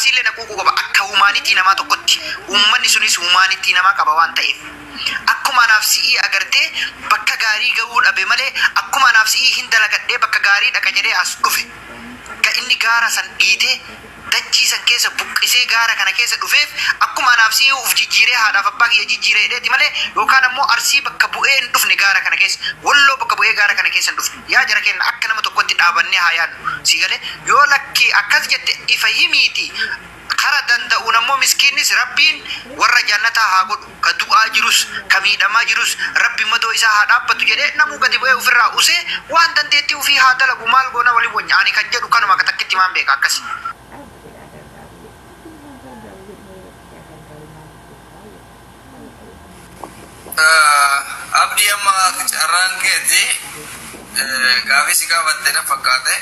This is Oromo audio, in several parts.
arsiilee naquu qaba akka humaanitii namaa tokkotti uummanni sunis humaanitii namaa qaba waan ta'eef akkuma naaf si'ii agartee bakka gaarii ga'uu dhabe malee akkuma naaf si'ii hin dalagadhee bakka gaarii dhaqa jedhee as dhufe ka inni gaara san dhiitee dachii san keessa buqqisee gaara kana keessa dhufeef akkuma naaf si'ii uf jijjiiree haadhaaf abbaa kiyya jijjiiree dheeti malee yookaan ammoo arsii bakka bu'ee hin dhufne gaara kana keessa walloo bakka bu'ee gaara kana keessa hin dhufne yaa jara kenna akka nama tokkotti dhaabannee haa yaadnu si galee yoo lakkii akkas jette ifa himiiti kara danda'uun ammoo miskiinnis rabbiin warra jannataa haa godhu ka du'aa jirus ka miidhamaa jirus rabbi madoo isaa haa dhaabbatu jedhee namuu gadi bu'ee ofirraa usee waan dandeettii ofii haa dalagu maal goona waliin wanya ani kan jedhu kanuma ka takkitti maan beeka akkasi. Abdi amma carraan keeti gaafii si gaafatte na fakkaate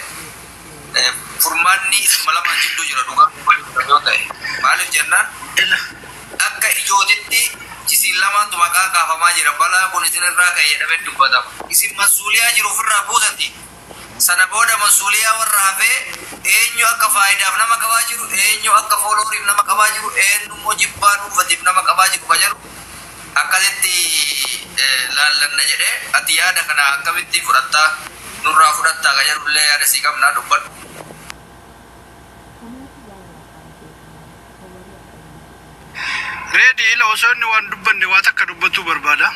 furmaanni isuma lamaan jidduu jira dhugaa yoo ta'e maaliif jennaan akka ijootitti isin lamaantu maqaa kaafamaa jira balaa kun isin irraa ka'ee jedhamee dubbatama isin masuuliyaa jiru ofirraa buusatti sana booda masuuliyaa warra hafee eenyu akka faayidaaf nama qabaa jiru eenyu akka foolooriif nama qabaa jiru eenyummoo jibbaa dhuunfatiif nama qabaa jiru ka jedhu akkasitti laallanna jedhee ati yaada kana akkamitti fudhattaa nurraa fudhattaa ka jedhullee yaada sii qabnaa dubbadhu. Reedi ila osoo inni waan dubbanne waa takka dubbachuu barbaada.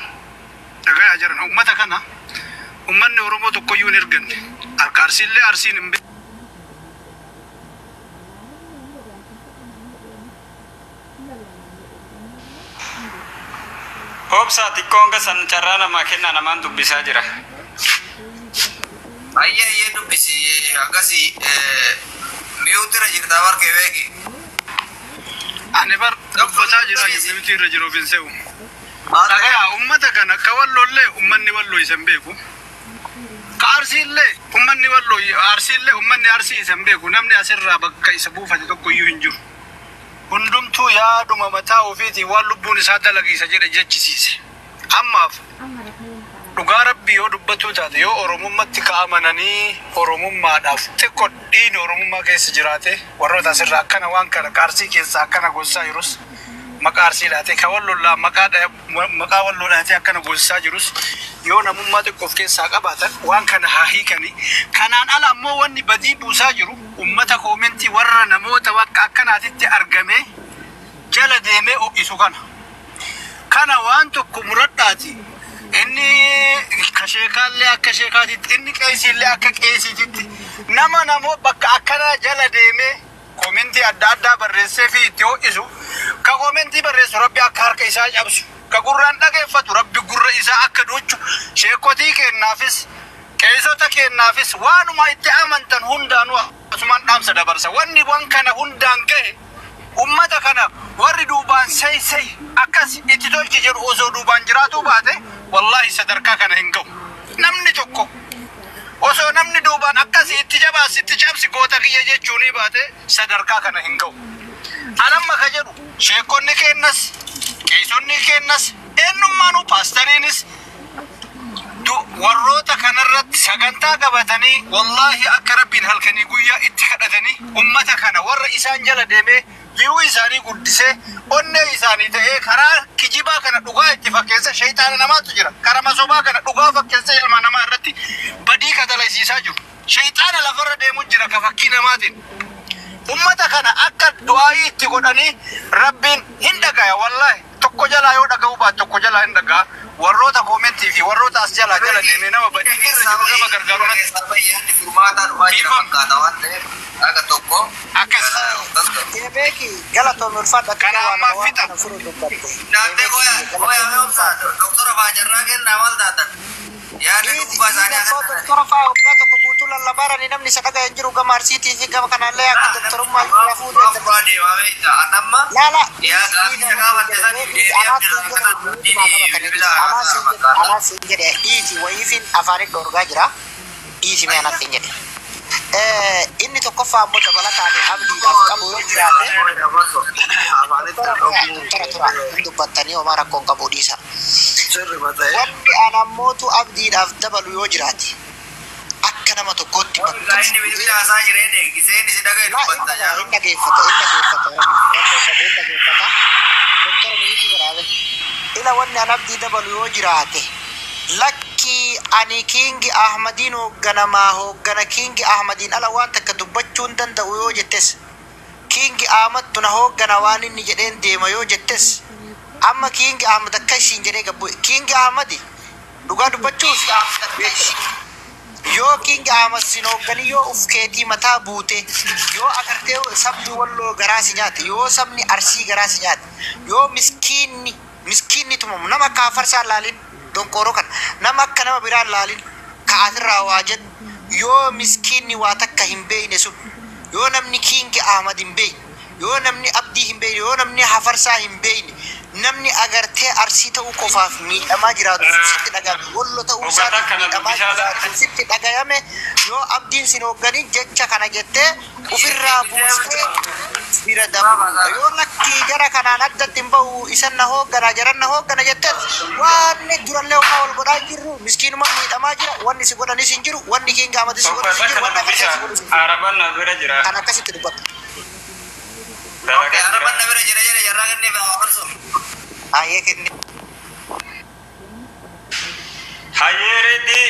Dhagayaa jiran uummata kana uummanni Oromoo tokkoyyuu hin erganne harka arsiillee arsiin hin beeku. Hobsa tikkoonga san carraa namaa kennaa namaan dubbisaa jira. Ayyee dubbisi akkasii mi'uutira jirtaa warqee beeki. Ani bar dubbataa jira mi'uutii irra jiru ofiin se'u. Dhagayaa uummata kana ka wallollee uummanni walloo isan beeku. Ka arsiillee uummanni walloo arsiillee uummanni arsii isan beeku namni asirraa bakka isa buufate tokkoyyuu hin jiru. Hundumtuu yaaduma mataa ofiitiin waan lubbuun isaa dalagiisa jedhe jechisiise. Ammaaf dhugaa rabbii yoo dubbatuu taate yoo Oromummaatti ka'amananii Oromummaadhaaf xiqqoo dhiini Oromummaa keessa jiraate warroota asirraa akkana waan kana qaarsii keessa akkana gossaa jirus maqaa arsii laatee ka wallollaa maqaa walloo laatee akkana gossaa jirus yoo namummaa xiqqoof keessaa qabaatan waan kana haa hiikanii kanaan ala ammoo wanni badii buusaa jiru ummata koomentii warra namoota bakka akkanaatitti argame jala deemee ho'isu kana waan tokko muradhaati inni kasheekaallee akka sheekaatitti inni qeesiillee akka qeesiititti namoo bakka akkana jala deemee koomentii adda addaa barreessee fi itti ho'isu ka koomentii barreessu rabbi akka harka isaa cabsu ka gurraan dhageeffatu rabbi gurra isaa akka dhochu sheekotii kennaafis qeesota kennaafis waanuma itti amantan hundaanuu asumaan dhaamsa dabarsa wanni waan kana hundaan gahe ummata kana warri duubaan say akkas itti tolchi jedhu osoo duubaan jiraatu baate wallahi sadarkaa kana hin ga'u namni tokko osoo namni duubaan akkas itti jabaas itti cabsi goota kiyya jechuun baate sadarkaa kana hin ga'u anamma ka jedhu sheekonni kennas qeesonni kennas eenyummaanuu paastariinis warroota kanarratti sagantaa qabatanii wallahi akka rabbiin halkanii guyyaa itti kadhatanii ummata kana warra isaan jala deemee viyuu isaanii guddisee onnee isaanii ta'ee karaa kijibaa kana dhugaa itti fakkeessa shayxaana namaatu jira karaa masobaa kana dhugaa fakkeessa ilma namaa irratti badii katalaysiisaa jiru shayxaana lafarra deemu jira ka fakkii namaatiin ummata kana akka du'aayii itti godhanii rabbiin hin dhagaya wallahi tokko jalaa yoo dhaga'u baat tokko jalaa hin dhagaa warroota koomentii fi warroota as jala deemee nama badii irra jiru nama gargaaru yaadni furmaataa dhufaa jira fakkaata waan ta'eef akka tokko akkas beeki galatoon ulfaadha kana ammaa fixa naannee goyaa meeqsaa doktora Faajarraa kennaa maal taatan yaadni dhuunfaa isaanii akka doktora faa waggaa tokko guutuu lallabaara ni namni isa dhagaa hin jiru gama arsiitii fi gama kanallee akka doktorummaa irraa fuudhee fuudhaa deemaa beekta atamma yaa gaafii gaafate sanii Ana sin jedhe dhiiti wayiifin afaanin dhorgaa jira dhiiti mee anatti hin jedhe inni tokkoffaa ammoo dabalataan abdiidhaaf qabu yoo jiraate dubbattanii homaa rakkoon qabu dhiisa wanni anammootu abdiidhaaf dabalu yoo jiraate akka nama tokkootti inni bilbila haasaa jireen eegiseen isi dhaga'e dubbatta hin dhageeffata tajaajila wanni an abdii dabalu yoo jiraate lakki ani Kingi Ahmadiin hooggana Kingi Ahmadiin ala waan takka dubbachuu hin danda'u yoo jettes Kingi Ahmad tuna hooggana waan inni jedheen deema yoo jettes amma Kingi Ahmad akka isiin jedhee gabbu Kingi Ahmadi dhugaa dubbachuuf yoo Kingi Ahmad sin hoogganii yoo uf keetii mataa buute yoo agartee sabni Walloo garaasi nyaate yoo sabni Arsii garaasi nyaate yoo miskiinni tumamu nama kaafarsaan laalin donqooroo kana nama akka nama biraan laalin ka'atirraa waa jedhu yoo miskiinni waa takka hin beeyne sun yoo namni Kingi Ahmad hin beeyne yoo namni Abdii hin beeyne yoo namni Hafarsaa hin beeyne namni agartee Arsii ta'uu qofaaf miidhamaa jiraatu sitti dhagahame Walloo ta'uu isaatti miidhamaa jiraatu sitti dhagahame yoo Abdiin sin hoogganii jecha kana jettee ofirraa buustee bira dabu yoo lakkii jara kanaan addatti hin bahu isan na hooggana jaran na hooggana jettee waan durallee homaa wal godhaa jirru miskiinuma miidhamaa jira wanni si godhanis hin jiru wanni Kingi Ahmad si godhanis hin jiru wanni akkasii si godhanis hin jiru Araban na bira jira kan akkasitti dubbata. Araban na bira jira jarraa kennee baafarsu. Ayyee kennee. Hayyeeredi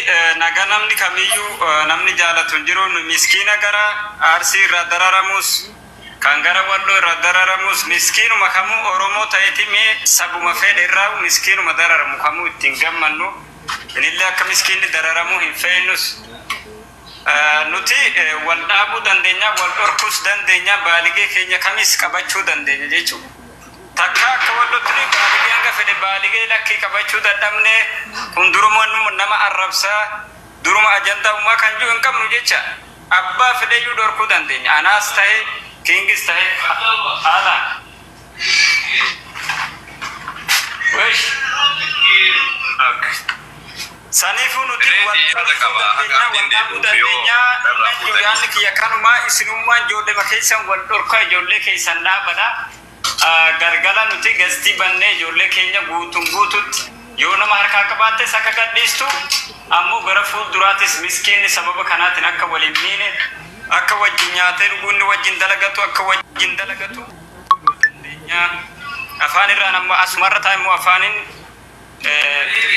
naga namni kamiyyuu namni jaalatu hin jiru miskiina gara Arsii irraa dararamus kan gara Walloo irraa dararamus miskiinuma kamuu Oromoo ta'eeti mee sabuma fedhe irraa miskiinuma dararamu kamuu ittiin gammannu inillee akka miskiinni dararamu hin fe'ennus nuti wal dhaabuu dandeenya wal dhorkuus dandeenya baaligee keenya kamis qabachuu dandeenya jechuudha. Takka akka Wallootti baaligee hanga fedhe baaligee lakkii qabachuu dadhabne kun duruma nama arrabsaa duruma ajandaa uumaa kan jiru hin qabnu jecha abbaa fedheyyuu dhorkuu dandeenya anaas ta'e Kingis ta'e haala wesh saniifuu nuti wal dandeenya yaanni kiyya kanumaa isinummaan ijoollee keessan wal dhorkaa ijoollee keessan dhaabadha gargala nuti gastii bannee ijoollee keenya guututti yoo nama harkaa qabaattes akka gadhiistu ammoo gara fuulduraatis miskiinni sababa kanaatiin akka waliin miine akka wajjin nyaatee dhuguunni wajjin dalagatu akka wajjin dalagatu dandeenya afaan irraan ammoo asumarra taa'e immoo afaaniin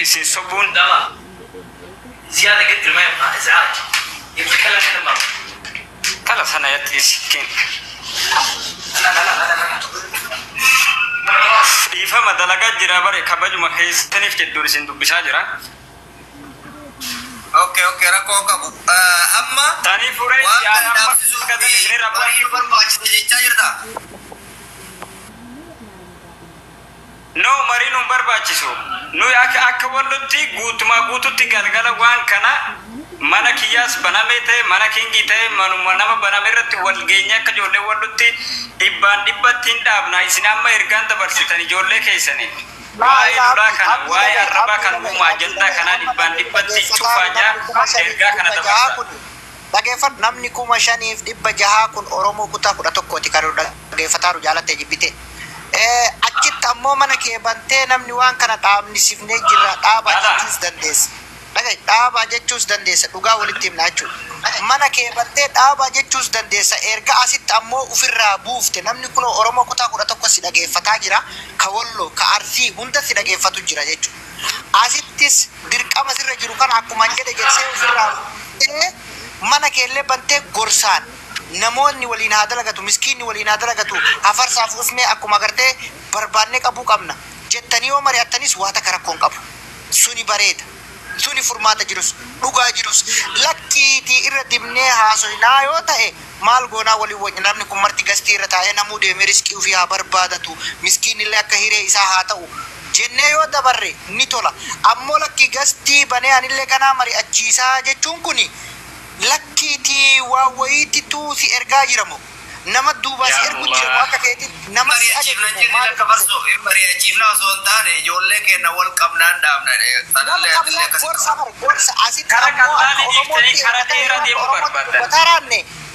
isin sobuun زيادة قد ما يبقى إزعاج يتكلم كده مرة kala sana yattiisikin dhiifama dalagaa jira bare kabajuma keessaniif jedhuun isin dubbisaa jira. Oke rakkoo qabu amma tanii furee yaada amma gadan isin baay'ee barbaachisa jechaa jirta. No mariin barbaachisu nuyi akka Wallootti guututti galgala waan kana mana kiyyaas banamee ta'e mana Kingii ta'e manuma nama baname irratti wal geenya akka ijoollee Wallootti dhibbatti hin dhaabna isin amma ergaan dabarsitan ijoollee keessaniin waa'ee lolaa kana waa'ee arrabaa kan uumaa ajandaa kanaa dhibbatti cufaayaa ergaa kana dabarsa. Dhageeffadhu namni 5,600 kun Oromoo kutaa 11 kan dhageeffataaru jaalattee jibbite. Achitti ammoo mana kee bantee namni waan kana dhaabnisifnee jirra dhaabaa jechuus dandeessa. Dhaabaa jechuus dandeessa dhugaa walitti himna jechuudha. Mana kee bantee dhaabaa jechuus dandeessa erga asitti ammoo ofirraa buufte namni kun Oromoo kutaa 11 si dhageeffataa jira ka Walloo ka Arsii hunda si dhageeffatu jira jechuudha. Asittis dirqama sirra jiru kana akkuma jedhe jersee ofirraa buuftee mana keellee bantee gorsaan namoonni waliin haa dalagatu miskiinni waliin haa dalagatu Hafarsaaf ufnee akkuma agartee barbaannee qabuu qabna jettanii yoo mari'attanis waa takka rakkoon qabu suni bareeda suni furmaata jirus dhugaa jirus lakkiitii irra dibnee haasoynaa yoo ta'e maal goonaa waliin wajjin namni kun marti gastii irra taa'ee namuu deemee riskii ofii haa barbaadatu miskiinillee akka hiree isaa haa ta'u jennee yoo dabarre ni tola ammoo lakki gastii banee anillee kanaa mari'achiisaa jechuun kuni lakkiitii waa wayiititu si ergaa jiramo nama duuba si ergu jiramu akka keetiin nama si ajajimu maal kabarso mari'achiifna osoo hin taane ijoollee keenya wal qabnaan dhaabna gorsa asitti ammoo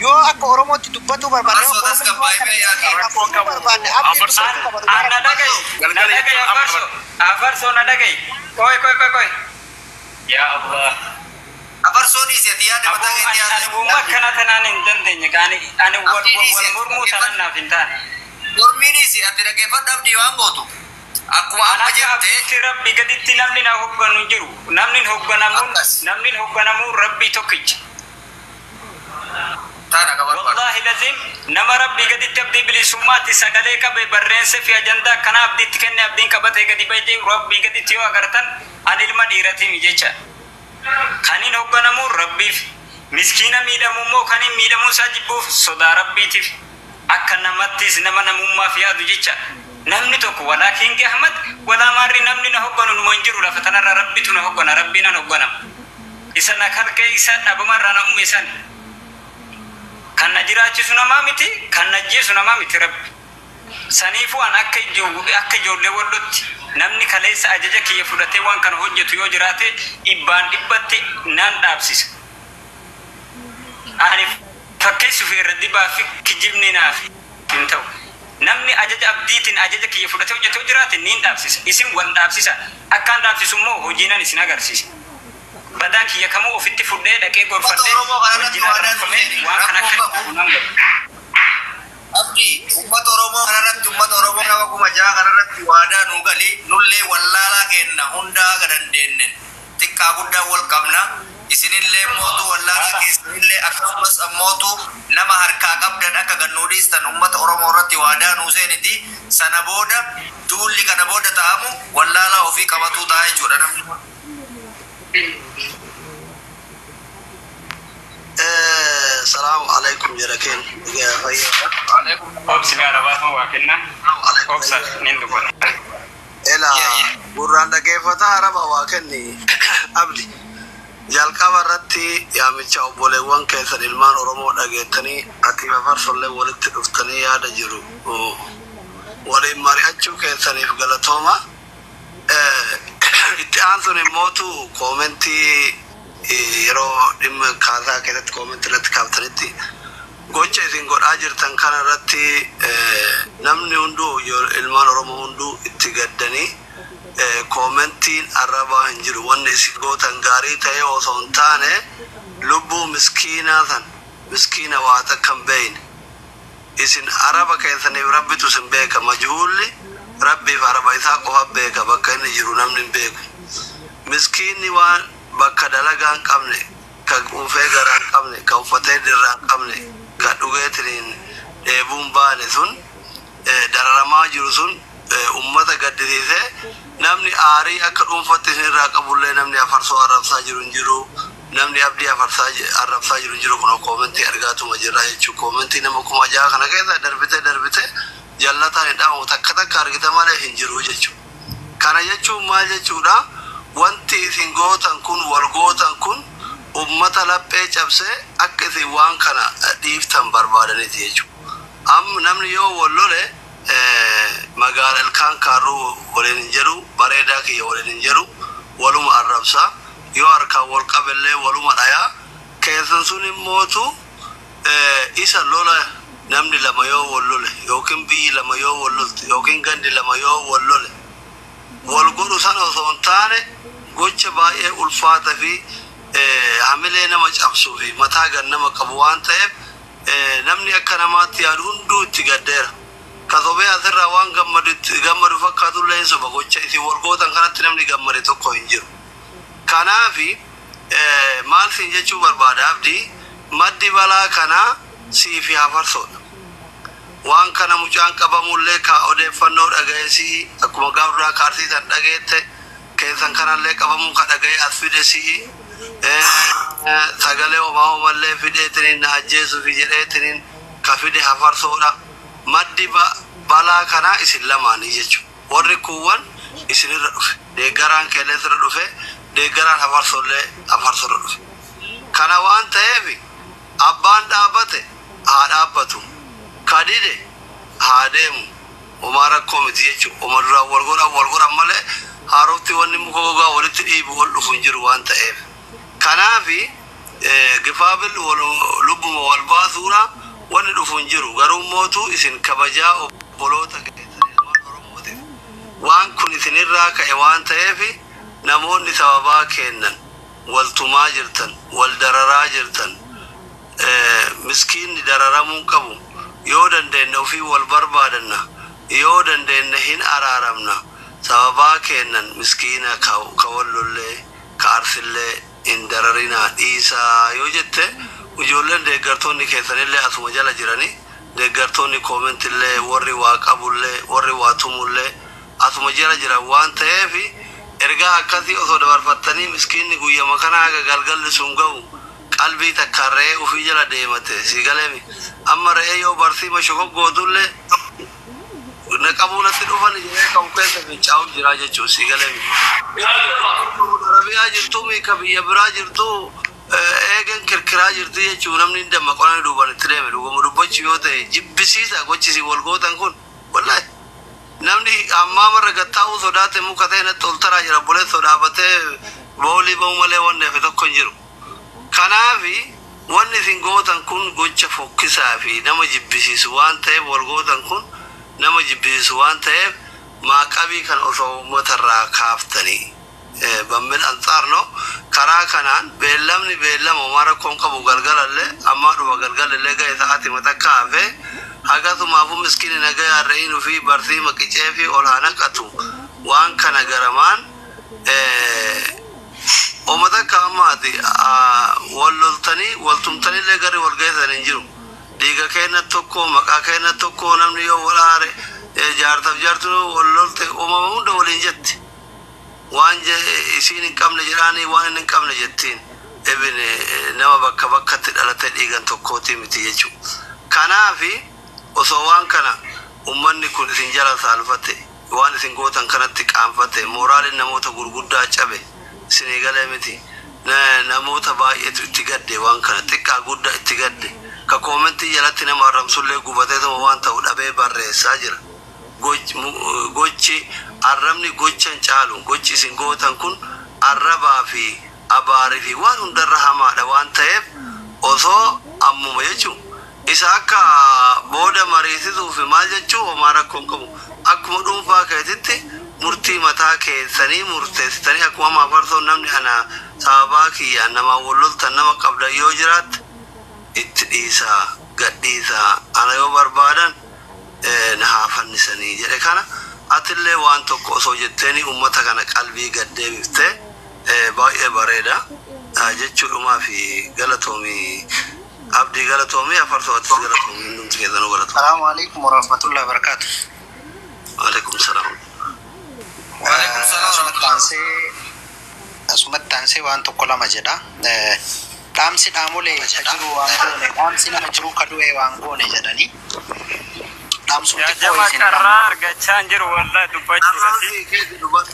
yoo akka Oromootti dubbatu barbaanne afarso na dhagayi koy ya Allah afarsooni isati yaada mataa keetti yaada uumma kana tanaan hin dandeenye kaani ani wal murmuu tanan naaf hin taane mormiin isi ati dhageeffadhaaf waan gootu akkuma amma jette rabbi gaditti namni na hogganu jiru namni hogganamu rabbi tokkicha tana qabar wallahi lazim nama rabbi gaditti abdi bilisummaatti sagalee qabe barreense fi ajanda kana abditti kenne abdiin qabate gadi bayde rabbi gaditti yoo agartan an ilma dhiiratii jecha kanin hogganamu rabbiif miskiina miidhamu moo kanin miidhamu isaa jibbuuf sodaa rabbiitiif akka namattis nama namummaaf yaadu jecha namni tokko wala kingi ahmad wala marri namni na hogganu mo injiru la fatana rabbi tuna hoggana rabbi na hogganam isa na kalke isa dhabamarra na umesan kan najiraachisu nama miti kan najjeesu nama miti rabbi saniifu an akka ijoollee wallotti namni kaleessa ajaja kiyya fudhatee waan kana hojjetu yoo jiraate ibbaan dhibbatti nan dhaabsisa ani fakkeessu fi irra dibaa fi kijibni naaf hin ta'u namni ajaja abdiitiin ajaja kiyya fudhatee hojjetu yoo jiraate niin dhaabsisa isin wal dhaabsisa akkaan dhaabsisu immoo hojiinan isin agarsiisa badan kiyya kamuu ofitti fudhee dhaqee gorfadhee waan kana akka abdi ummat oromoo nama kuma jaa kanarratti waadaa nu gali nullee wallaalaa kenna hundaa gadandeennen xiqqaa guddaa wal qabna isinillee mootu wallaalaa keessanillee akkasumas ammootu nama harkaa qabdan akka gannuudhiistan ummata oromoo irratti waadaa nuu seeniti sana booda duulli kana booda ta'amu wallaalaa ofii qabatuu ta'a jechuudha namni. السلام عليكم جركين يا خير عليكم السلام وبركاته وكنا نندقون إلى برهان كيف تعرف واكني أبدي jalqaba irratti yaamicha obboleewwan keessan ilmaan oromoo dhageettanii ati faarsollee walitti dhuftanii yaada jiru waliin mari'achuu keessaniif galatooma itti aansuun immootu koomentii yeroo dhimma kaasaa keessatti koomentii irratti kaaftanitti gocha isin godhaa jirtan kana irratti namni hunduu ilmaan oromoo hunduu itti gaddanii koomentiin arrabaa hin jiru wanni isin gootan gaarii ta'ee osoo hin taane lubbuu miskiinaa san miskiina waa takka hin beeyne isin araba keessaniif rabbitu isin beeka majhuulli rabbiif araba isaa qofa beeka bakka inni jiru namni hin beeku miskiinni waan bakka dalagaa hin qabne ka ufee garaa hin qabne ka uffatee dirraa hin qabne ka dhugeetiniin dheebuun baane sun dararamaa jiru sun ummata gaddisiisee namni aarii akka dhuunfatti isinirraa qabullee namni afarsoo arrabsaa jiru hin jiru namni abdii arrabsaa jiru hin jiru kun koomentii argaatuma jirra jechuun koomentii nama kuma jaha kana keessa darbite jallataan hin dhaamu takka argite malee hin jiru jechuudha. Kana jechuun maal jechuudha wanti isin gootan kun wal gootan kun ummata laphee cabsee akka isin waan kana dhiiftan barbaadaniiti jechuudha. Namni yoo wal lole magaala ilkaan kaaruu waliin hin jedhu bareedaa kiyya waliin hin jedhu waluma arrabsaa yoo harkaan wal qabellee waluma dhayaa keessan sun immootu isa lola namni lama yoo wal lole yookiin biyyi lama yoo wal lolte yookiin gandi lama yoo wal lole wal godhu sana osoo hin taane gocha baay'ee ulfaata fi hamilee nama cabsuu fi mataa gan nama qabu waan ta'eef namni akka namaatti yaadu hunduu itti gaddeera. Kasobe asirraa waan gammadu fakkaatu illee soba gocha isin wal gootan kanatti namni gammade tokko hin jiru. Kanaafi maal siin jechuu barbaada abdii maddi balaa kanaa siif afarsoodha. Waan kana mucaan qabamullee ka odeeffannoo dhagayeesii akkuma gaafduraa kaarsiisan dhageette keessan kanallee qabamuu ka dhagaye as fidesii sagalee homaa fideetiniin na ajjeesuu fi jedheetiniin ka fide afarsoodha. Maddi balaa kana isin lamaanii jechuudha. Warri kuuwwan isinirra dhufe deeggaraan qilleensarra dhufe deeggaraan afarsorra dhufe. Kana waan ta'eef abbaan dhaabbate haa dhaabbatu kadide haa deemu homaa rakkoo miti jechuudha. Homa duraan wal godhan malee haarofti wanni muka gogaa walitti dhiibu wal dhufu hin jiru waan ta'eef. Kanaafi gifaabil lubbuma wal baasuudha. Wanni dhufu hin jiru garuu mootu isin kabajaa obboloota keessaniif waan kun isinirraa ka'e waan ta'eef namoonni sababaa kennan wal tumaa jirtan wal dararaa jirtan miskiinni dararamuu qabu yoo dandeenye ofii wal barbaadanna yoo dandeenye hin araaramna sababa kennan miskiina ka wallolle ka arsille indararina isa yoo jette ijoolleen deeggartoonni keessanillee asuma jala jirani deeggartoonni koomentillee warri waa qabullee warri waa tumullee asuma jala jira waan ta'eef ergaa akkasii osoo dabarfattanii miskiinni guyyama kana haga galgalli sun ga'u qalbii takkaarree ofii jala deemate si galeemi amma re'ee yoo barsiima shokoggootulle naqabuunatti dhufan jedhee qabu keessa fincaa'uuf jira jechuun si galeemi arabiyaa jirtu ka biyya biraa jirtu eegen kirkiraa jirti jechuun namni damma qolani duubanitti deeme dhugamu dubbachi yoo ta'e jibbisiisa gochisi walgootan kun wallahi namni ammaa marra gattaa'uu sodaate muka ta'e natti ol taraa jira bulee sodaabatee boolii ba'u malee wanni hafe tokko hin jiru kanaafi wanni isin gootan kun gocha fokkisaa fi nama jibbisiisu waan ta'eef walgootan kun nama jibbisiisu waan ta'eef maaqabii kan osoo uummatarraa kaaftanii bammil ansaarno karaa kanaan beellamni beellama mara kon qabu galgalallee ammaa dhufa galgalallee ga'e sa'aati matakka hafe hagasumaafu miskiini nagaya re'inu fi barsiima qicee fi olaana qatu waan kana garamaan uummatakka ammaati walloltanii waltumtanillee gari walgeessan hin jiru dhiiga kenna tokko maqaa kenna tokko namni yoo walaare jaartaf jaartu wallolte uumama hunda waliin jetti waan isiin hin qabne jedhaanii waan hin qabne jettiin ebine nama bakka bakkatti dhalate dhiigan tokkooti miti jechuudha kanaafi osoo waan kana ummanni kun isin jala saalfate waan isin gootan kanatti qaanfate mooraalin namoota gurguddaa cabe isinii galee miti namoota baay'eetu itti gadde waan kana xiqqaa guddaa itti gadde ka koomentii jalatti nama arrabsullee gubateetuma waan ta'u dhabee barreessaa jira gochi arrabni gochan caalu gochi isin gootan kun arrabaa fi abaarii fi waan hundarra hamaadha waan ta'eef osoo ammuma jechuun isa akka booda mariisisuu fi maal jechuu homaa rakkoon qabu akkuma dhuunfaa keetitti murtii mataa keessanii murteessitanii akkuma maafarsoon namni ana sababaa kiyyaan namaa walloltan nama qabda yoo jiraatte itti dhiisaa gadhiisaa ana yoo barbaadan na haa fannisanii jedhe kana atillee waan tokko osoo jetteeni ummata kana qalbii gaddeebiftee baay'ee bareeda jechuudhumaa fi galatoomii abdii galatoomii afarsoo atis galatoomii hundumti keessanuu galatoomii. Salaamu alaikum warahmatullahi wabarakatuh. Waalaikum salaam. Asumatti taansee waan tokko lama jedha. Dhaamsi dhaamolee jiru waan goone dhaamsi nama jiru kadu'ee waan goone jedhanii. Dhaamsumti jajjaba carraa argachaa hin jiru wallahi dubbachuu Dubbatu.